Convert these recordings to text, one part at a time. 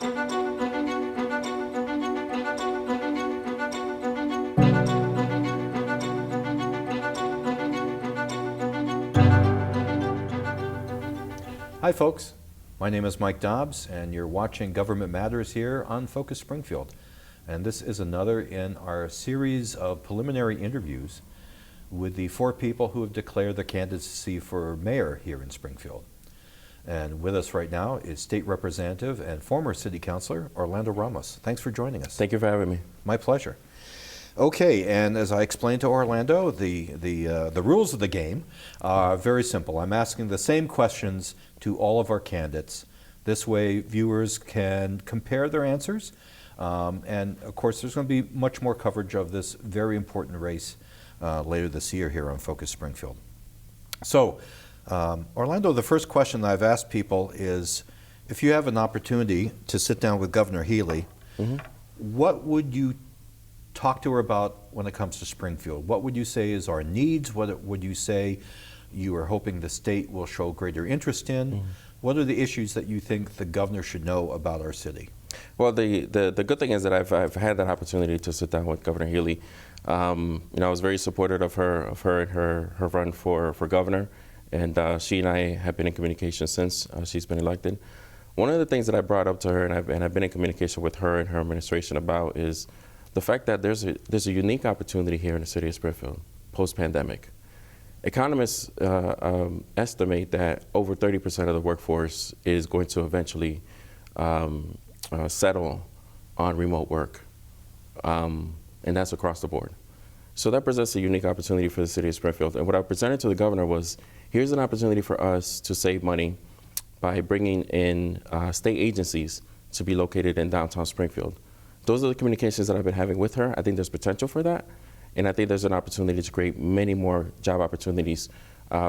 Hi folks, my name is Mike Dobbs and you're watching Government Matters here on Focus Springfield. And this is another in our series of preliminary interviews with the 4 people who have declared their candidacy for mayor here in Springfield. And with us right now is State Representative and former City Councilor Orlando Ramos. Thanks for joining us. Thank you for having me. My pleasure. Okay, and as I explained to Orlando, the rules of the game are very simple. I'm asking the same questions to all of our candidates. This way viewers can compare their answers. And of course there's going to be much more coverage of this very important race later this year here on Focus Springfield. So Orlando, the first question that I've asked people is, if you have an opportunity to sit down with Governor Healy, what would you talk to her about when it comes to Springfield? What would you say is our needs? What would you say you are hoping the state will show greater interest in? What are the issues that you think the governor should know about our city? Well, the good thing is that I've had that opportunity to sit down with Governor Healy. I was very supportive of her and her run for governor, and she and I have been in communication since she's been elected. One of the things that I brought up to her, and I've been in communication with her and her administration about, is the fact that there's a unique opportunity here in the city of Springfield post-pandemic. Economists estimate that over 30% of the workforce is going to eventually settle on remote work, and that's across the board. So that presents a unique opportunity for the city of Springfield. And what I presented to the governor was, here's an opportunity for us to save money by bringing in state agencies to be located in downtown Springfield. Those are the communications that I've been having with her. I think there's potential for that. And I think there's an opportunity to create many more job opportunities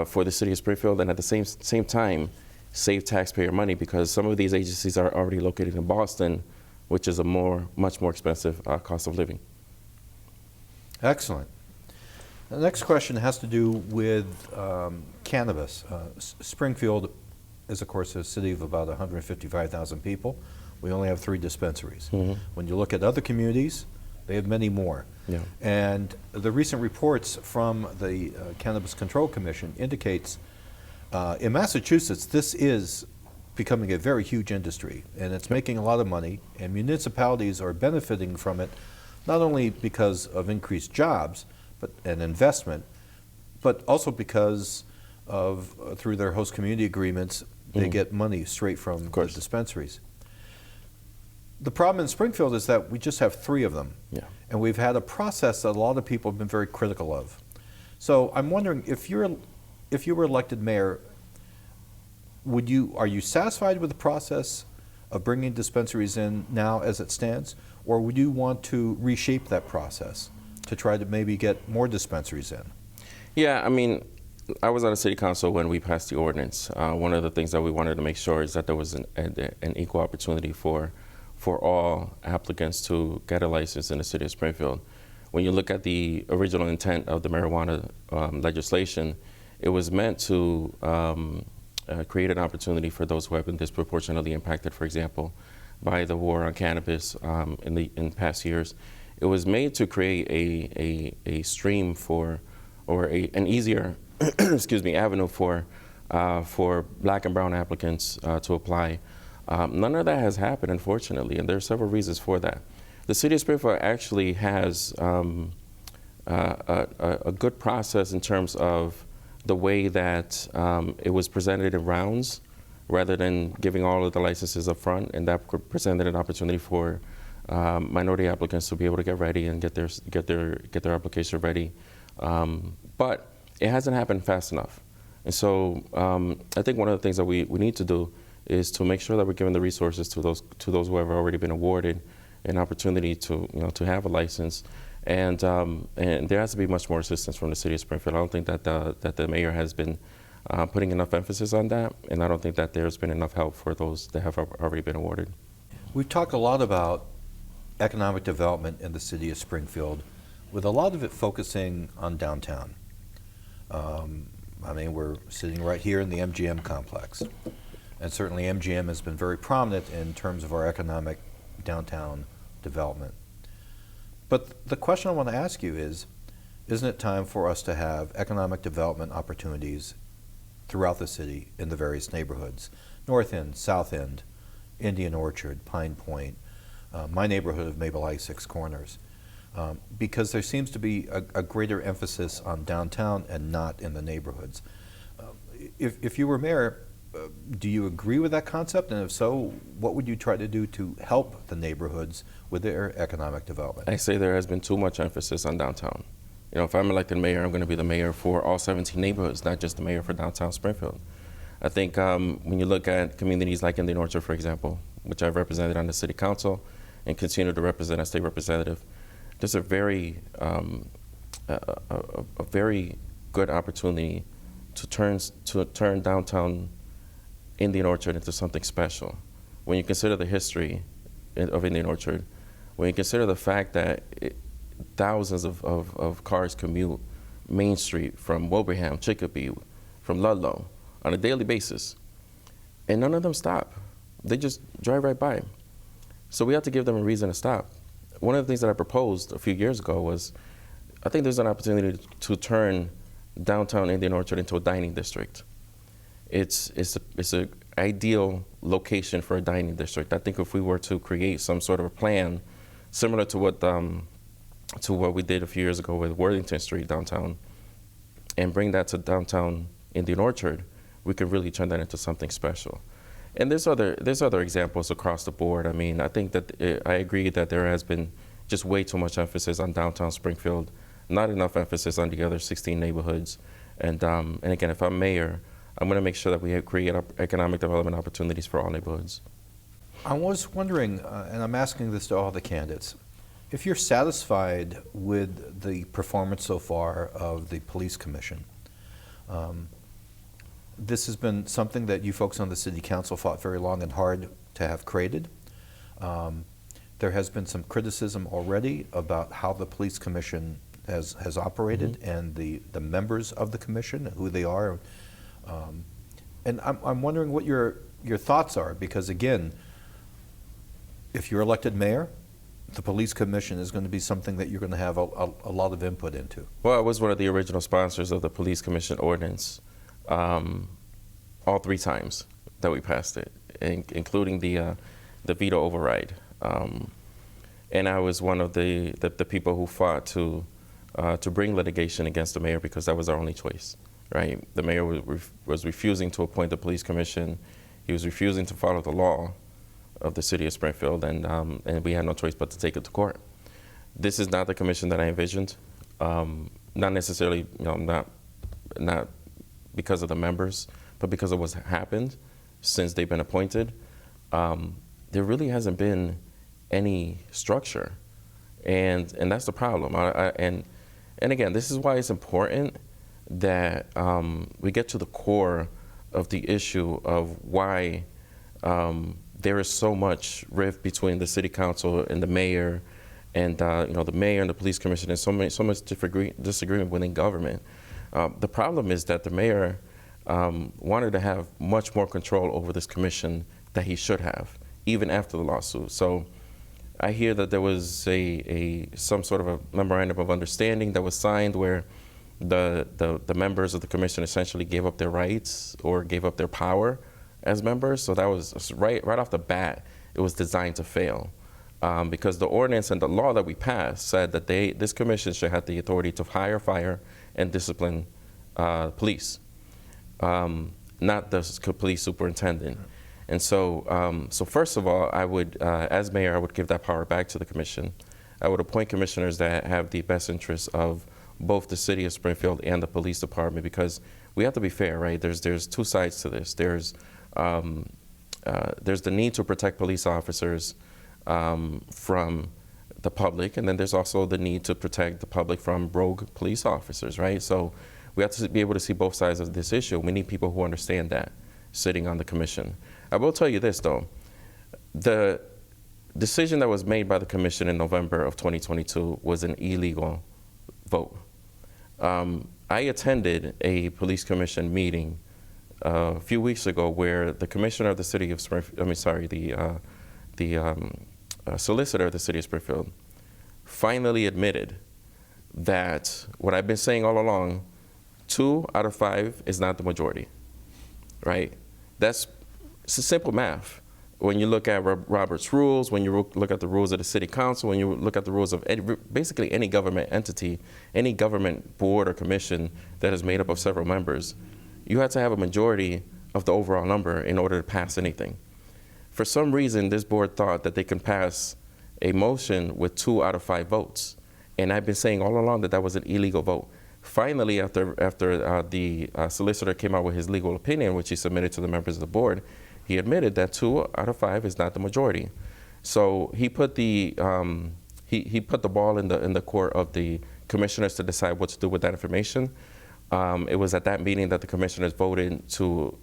for the city of Springfield, and at the same time, save taxpayer money, because some of these agencies are already located in Boston, which is a much more expensive cost of living. Excellent. The next question has to do with cannabis. Springfield is, of course, a city of about 155,000 people. We only have 3 dispensaries. When you look at other communities, they have many more. And the recent reports from the Cannabis Control Commission indicates in Massachusetts, this is becoming a very huge industry, and it's making a lot of money, and municipalities are benefiting from it, not only because of increased jobs and investment, but also because of, through their host community agreements, they get money straight from the dispensaries. The problem in Springfield is that we just have 3 of them, and we've had a process that a lot of people have been very critical of. So I'm wondering, if you were elected mayor, are you satisfied with the process of bringing dispensaries in now as it stands, or would you want to reshape that process to try to maybe get more dispensaries in? Yeah, I mean, I was on the city council when we passed the ordinance. One of the things that we wanted to make sure is that there was an equal opportunity for all applicants to get a license in the city of Springfield. When you look at the original intent of the marijuana legislation, it was meant to create an opportunity for those who have been disproportionately impacted, for example, by the war on cannabis in past years. It was made to create a stream an easier avenue for Black and brown applicants to apply. None of that has happened, unfortunately, and there are several reasons for that. The city of Springfield actually has a good process in terms of the way that it was presented in rounds, rather than giving all of the licenses up front, and that presented an opportunity for minority applicants to be able to get ready and get their application ready. But it hasn't happened fast enough, and so I think one of the things that we need to do is to make sure that we're giving the resources to those who have already been awarded an opportunity to have a license, and there has to be much more assistance from the city of Springfield. I don't think that the mayor has been putting enough emphasis on that, and I don't think that there's been enough help for those that have already been awarded. We've talked a lot about economic development in the city of Springfield, with a lot of it focusing on downtown. I mean, we're sitting right here in the MGM complex. And certainly MGM has been very prominent in terms of our economic downtown development. But the question I want to ask you is, isn't it time for us to have economic development opportunities throughout the city in the various neighborhoods? North End, South End, Indian Orchard, Pine Point, my neighborhood of Maple Heights, Six Corners. Because there seems to be a greater emphasis on downtown and not in the neighborhoods. If you were mayor, do you agree with that concept? And if so, what would you try to do to help the neighborhoods with their economic development? I say there has been too much emphasis on downtown. You know, if I'm elected mayor, I'm going to be the mayor for all 17 neighborhoods, not just the mayor for downtown Springfield. I think when you look at communities like Indian Orchard, for example, which I've represented on the city council and continue to represent as state representative, there's a very good opportunity to turn downtown Indian Orchard into something special. When you consider the history of Indian Orchard, when you consider the fact that thousands of cars commute Main Street from Wilbraham, Chicopee, from Ludlow on a daily basis, and none of them stop. They just drive right by. So we have to give them a reason to stop. One of the things that I proposed a few years ago was, I think there's an opportunity to turn downtown Indian Orchard into a dining district. It's an ideal location for a dining district. I think if we were to create some sort of a plan similar to what we did a few years ago with Worthington Street downtown, and bring that to downtown Indian Orchard, we could really turn that into something special. And there's other examples across the board. I mean, I think that I agree that there has been just way too much emphasis on downtown Springfield, not enough emphasis on the other 16 neighborhoods. And again, if I'm mayor, I'm going to make sure that we create economic development opportunities for all neighborhoods. I was wondering, and I'm asking this to all the candidates, if you're satisfied with the performance so far of the police commission. This has been something that you folks on the city council fought very long and hard to have created. There has been some criticism already about how the police commission has operated, mm-hmm. and the members of the commission, who they are. And I'm wondering what your thoughts are, because again, if you're elected mayor, the police commission is going to be something that you're going to have a lot of input into. Well, I was one of the original sponsors of the police commission ordinance all 3 times that we passed it, including the veto override. And I was one of the people who fought to bring litigation against the mayor, because that was our only choice, right? The mayor was refusing to appoint the police commission. He was refusing to follow the law of the city of Springfield, and we had no choice but to take it to court. This is not the commission that I envisioned. Not necessarily, not because of the members, but because of what's happened since they've been appointed. There really hasn't been any structure, and that's the problem. And again, this is why it's important that we get to the core of the issue of why there is so much rift between the city council and the mayor, and the mayor and the police commission, and so much disagreement within government. The problem is that the mayor wanted to have much more control over this commission that he should have, even after the lawsuit. So I hear that there was some sort of a memorandum of understanding that was signed where the members of the commission essentially gave up their rights or gave up their power as members. So that was right off the bat, it was designed to fail. Because the ordinance and the law that we passed said that this commission should have the authority to hire, fire, and discipline police, not the police superintendent. And so, first of all, I would, as mayor, I would give that power back to the commission. I would appoint commissioners that have the best interests of both the city of Springfield and the police department, because we have to be fair, right? There's 2 sides to this. There's the need to protect police officers from the public, and then there's also the need to protect the public from rogue police officers, right? So we have to be able to see both sides of this issue. We need people who understand that sitting on the commission. I will tell you this, though. The decision that was made by the commission in November of 2022 was an illegal vote. I attended a police commission meeting a few weeks ago where the commissioner of the city of Springfield, solicitor of the city of Springfield finally admitted that what I've been saying all along, 2 out of 5 is not the majority, right? It's a simple math. When you look at Robert's rules, when you look at the rules of the city council, when you look at the rules of basically any government entity, any government board or commission that is made up of several members, you have to have a majority of the overall number in order to pass anything. For some reason, this board thought that they can pass a motion with 2 out of 5 votes. And I've been saying all along that that was an illegal vote. Finally, after the solicitor came out with his legal opinion, which he submitted to the members of the board, he admitted that 2 out of 5 is not the majority. So he put the he put the ball in the court of the commissioners to decide what to do with that information. It was at that meeting that the commissioners voted to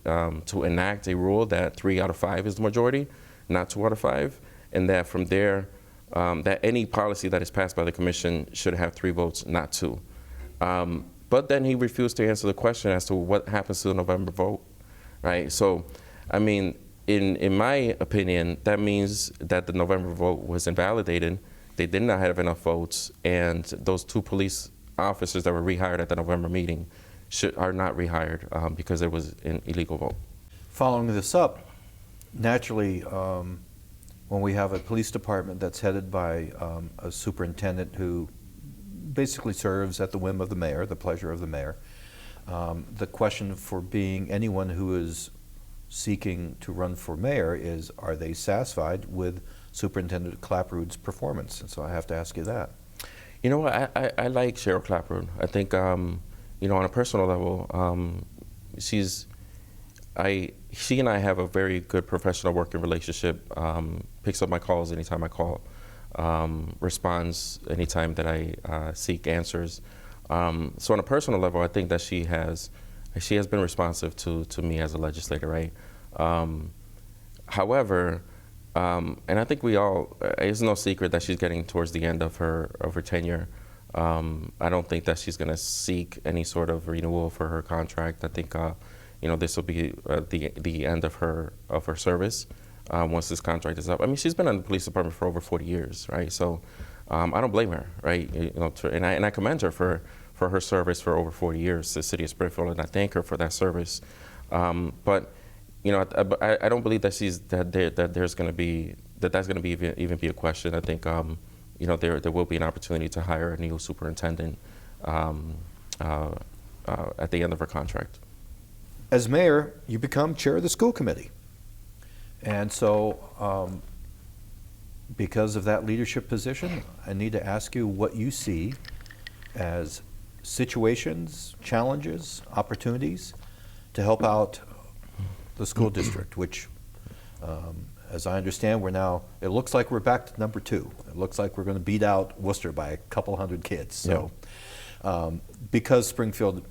enact a rule that 3 out of 5 is the majority, not 2 out of 5, and that from there, that any policy that is passed by the commission should have 3 votes, not 2. But then he refused to answer the question as to what happens to the November vote, right? So, I mean, in my opinion, that means that the November vote was invalidated. They did not have enough votes, and those 2 police officers that were rehired at the November meeting are not rehired because it was an illegal vote. Following this up, naturally, when we have a police department that's headed by a superintendent who basically serves at the whim of the mayor, the pleasure of the mayor, the question for being anyone who is seeking to run for mayor is, are they satisfied with Superintendent Clapperud's performance? And so I have to ask you that. You know what, I like Cheryl Clapperud. I think, you know, on a personal level, she and I have a very good professional working relationship, picks up my calls anytime I call, responds anytime that I seek answers. So on a personal level, I think that she has been responsive to me as a legislator, right? However, and I think it's no secret that she's getting towards the end of her tenure. I don't think that she's going to seek any sort of renewal for her contract. I think you know, this will be the end of her service once this contract is up. I mean, she's been in the police department for over 40 years, right? So I don't blame her, right? You know, and I commend her for her service for over 40 years to the city of Springfield, and I thank her for that service. But you know, I don't believe that that's going to be even be a question. I think you know, there will be an opportunity to hire a new superintendent at the end of her contract. As mayor, you become chair of the school committee. And so because of that leadership position, I need to ask you what you see as situations, challenges, opportunities to help out the school district, which, as I understand, it looks like we're back to number 2. It looks like we're going to beat out Worcester by a couple hundred kids. So, because Springfield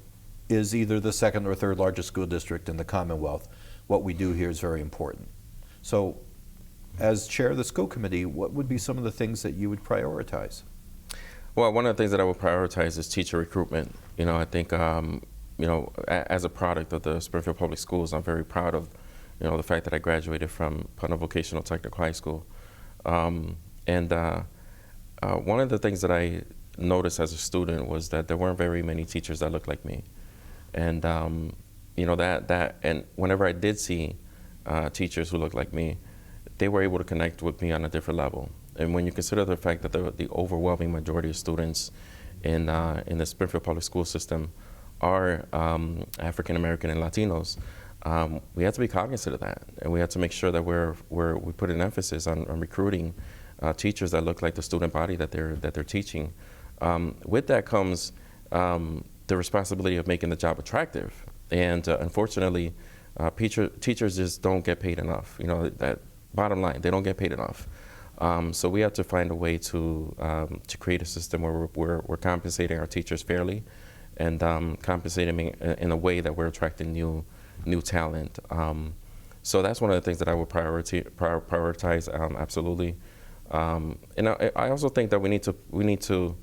is either the 2nd or 3rd largest school district in the Commonwealth, what we do here is very important. So, as chair of the school committee, what would be some of the things that you would prioritize? Well, one of the things that I would prioritize is teacher recruitment. You know, I think, you know, as a product of the Springfield Public Schools, I'm very proud of, you know, the fact that I graduated from Putnam Vocational Technical High School. One of the things that I noticed as a student was that there weren't very many teachers that looked like me. And, you know, and whenever I did see teachers who looked like me, they were able to connect with me on a different level. And when you consider the fact that the overwhelming majority of students in the Springfield Public School system are African American and Latinos, we have to be cognizant of that, and we have to make sure that we put an emphasis on recruiting teachers that look like the student body that they're teaching. With that comes the responsibility of making the job attractive, and unfortunately, teachers just don't get paid enough. You know, that bottom line, they don't get paid enough. So we have to find a way to create a system where we're compensating our teachers fairly, and compensating in a way that we're attracting new talent. So that's one of the things that I would prioritize, absolutely. And I also think that we need to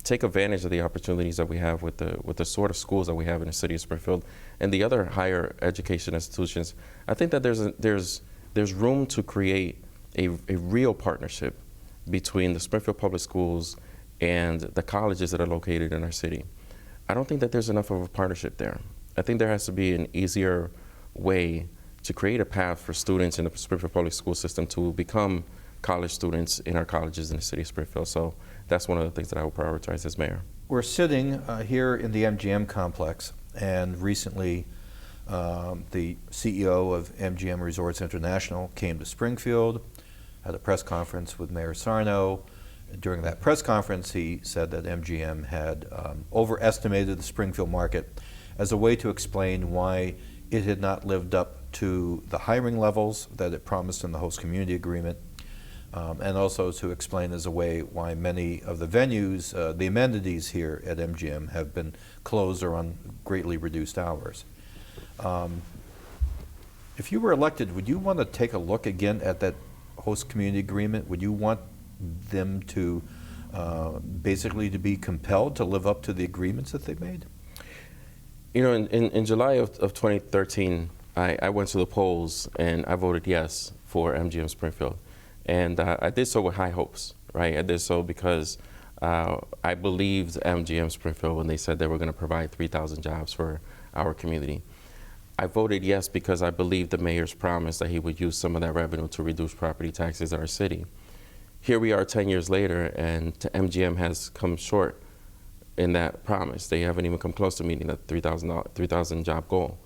take advantage of the opportunities that we have with the sort of schools that we have in the city of Springfield and the other higher education institutions. I think that there's room to create a real partnership between the Springfield Public Schools and the colleges that are located in our city. I don't think that there's enough of a partnership there. I think there has to be an easier way to create a path for students in the Springfield Public School system to become college students in our colleges in the city of Springfield. So that's one of the things that I will prioritize as mayor. We're sitting here in the MGM complex, and recently the CEO of MGM Resorts International came to Springfield, had a press conference with Mayor Sarno. During that press conference, he said that MGM had overestimated the Springfield market as a way to explain why it had not lived up to the hiring levels that it promised in the host community agreement, and also to explain as a way why many of the venues, the amenities here at MGM have been closed or on greatly reduced hours. If you were elected, would you want to take a look again at that host community agreement? Would you want them to basically to be compelled to live up to the agreements that they made? You know, in July of 2013, I went to the polls and I voted yes for MGM Springfield. And I did so with high hopes, right? I did so because I believed MGM Springfield when they said they were going to provide 3,000 jobs for our community. I voted yes because I believed the mayor's promise that he would use some of that revenue to reduce property taxes in our city. Here we are 10 years later, and MGM has come short in that promise. They haven't even come close to meeting that 3,000 job goal.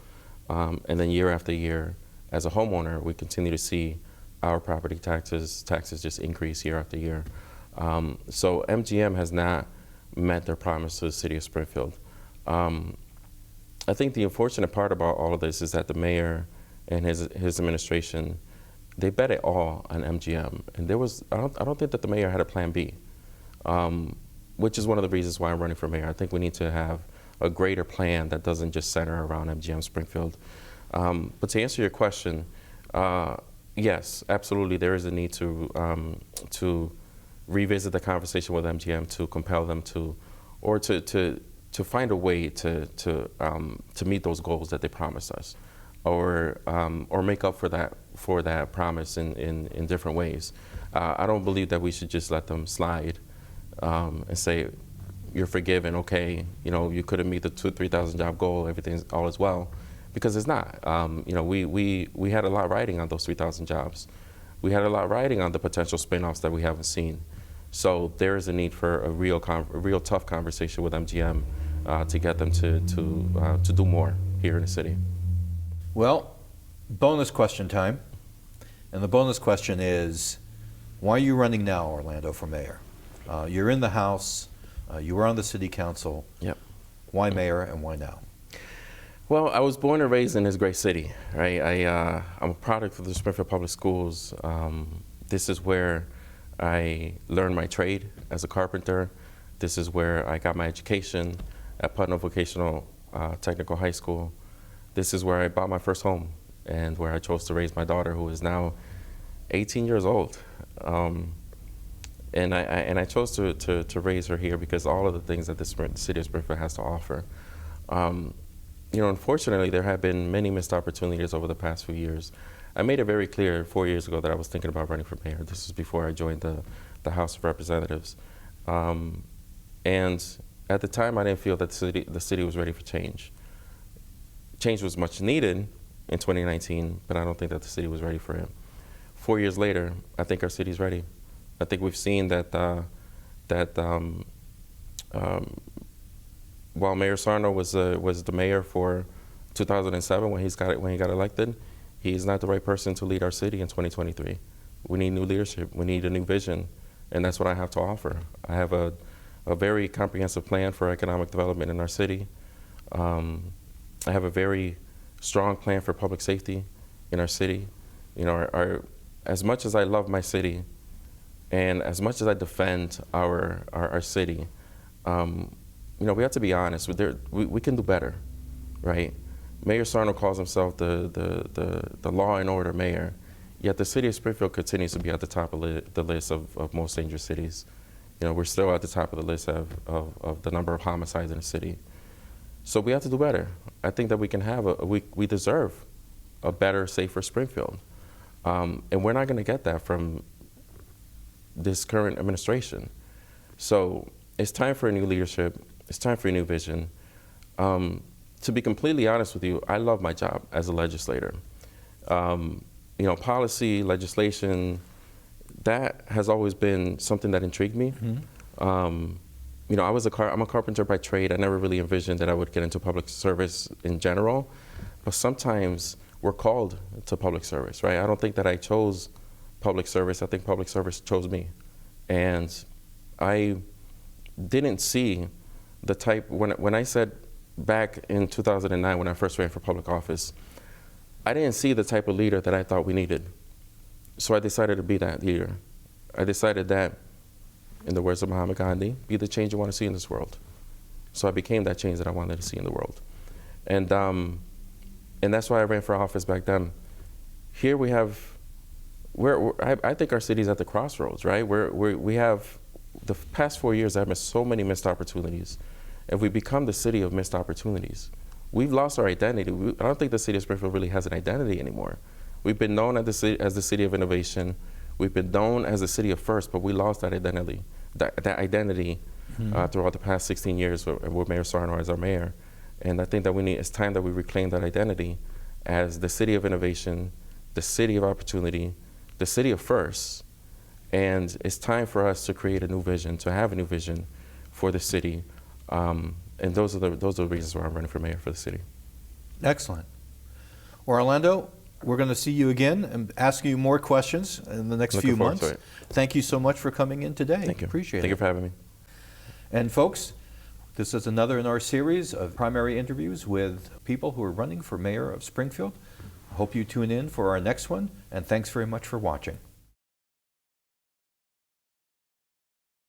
And then year after year, as a homeowner, we continue to see our property taxes just increase year after year. So MGM has not met their promise to the city of Springfield. I think the unfortunate part about all of this is that the mayor and his administration, they bet it all on MGM. And I don't think that the mayor had a plan B, which is one of the reasons why I'm running for mayor. I think we need to have a greater plan that doesn't just center around MGM Springfield. But to answer your question, yes, absolutely, there is a need to revisit the conversation with MGM, to compel them to, or to find a way to meet those goals that they promised us, or make up for that promise in different ways. I don't believe that we should just let them slide and say, you're forgiven, okay, you know, you couldn't meet the 3,000 job goal, everything's all is well, because it's not. You know, we had a lot riding on those 3,000 jobs. We had a lot riding on the potential spin-offs that we haven't seen. So there is a need for a real tough conversation with MGM to get them to do more here in the city. Well, bonus question time. And the bonus question is, why are you running now, Orlando, for mayor? You're in the House, you were on the city council. Yep. Why mayor and why now? Well, I was born and raised in this great city, right? I'm a product of the Springfield Public Schools. This is where I learned my trade as a carpenter. This is where I got my education at Putnam Vocational Technical High School. This is where I bought my first home and where I chose to raise my daughter, who is now 18 years old. And I chose to raise her here because all of the things that the city of Springfield has to offer. You know, unfortunately, there have been many missed opportunities over the past few years. I made it very clear 4 years ago that I was thinking about running for mayor. This was before I joined the House of Representatives. And at the time, I didn't feel that the city was ready for change. Change was much needed in 2019, but I don't think that the city was ready for it. 4 years later, I think our city's ready. I think we've seen that while Mayor Sarno was the mayor for 2007 when he got elected, he's not the right person to lead our city in 2023. We need new leadership. We need a new vision, and that's what I have to offer. I have a very comprehensive plan for economic development in our city. I have a very strong plan for public safety in our city. You know, as much as I love my city, and as much as I defend our city, you know, we have to be honest. We can do better, right? Mayor Sarno calls himself the law and order mayor, yet the city of Springfield continues to be at the top of the list of most dangerous cities You know, we're still at the top of the list of the number of homicides in the city. So we have to do better. I think that we can have we deserve a better, safer Springfield. And we're not going to get that from this current administration. So it's time for a new leadership. It's time for a new vision. To be completely honest with you, I love my job as a legislator. You know, policy, legislation, that has always been something that intrigued me. Mm-hmm. You know, I'm a carpenter by trade. I never really envisioned that I would get into public service in general, but sometimes we're called to public service, right? I don't think that I chose public service. I think public service chose me. And I didn't see the type, when I said back in 2009 when I first ran for public office, I didn't see the type of leader that I thought we needed. So I decided to be that leader. I decided that, in the words of Mahatma Gandhi, be the change you want to see in this world. So I became that change that I wanted to see in the world. And that's why I ran for office back then. Here we have, I think our city's at the crossroads, right? We have, the past 4 years, I've missed so many missed opportunities. And we've become the city of missed opportunities. We've lost our identity. I don't think the city of Springfield really has an identity anymore. We've been known as the city of innovation. We've been known as the city of first, but we lost that identity. That identity throughout the past 16 years with Mayor Sarno as our mayor. And I think that it's time that we reclaim that identity as the city of innovation, the city of opportunity, the city of first. And it's time for us to create a new vision, to have a new vision for the city. And those are the reasons why I'm running for mayor for the city. Excellent. Orlando, we're going to see you again and ask you more questions in the next few months. Thank you so much for coming in today. Thank you. Appreciate it. Thank you for having me. And folks, this is another in our series of primary interviews with people who are running for mayor of Springfield. I hope you tune in for our next one, and thanks very much for watching.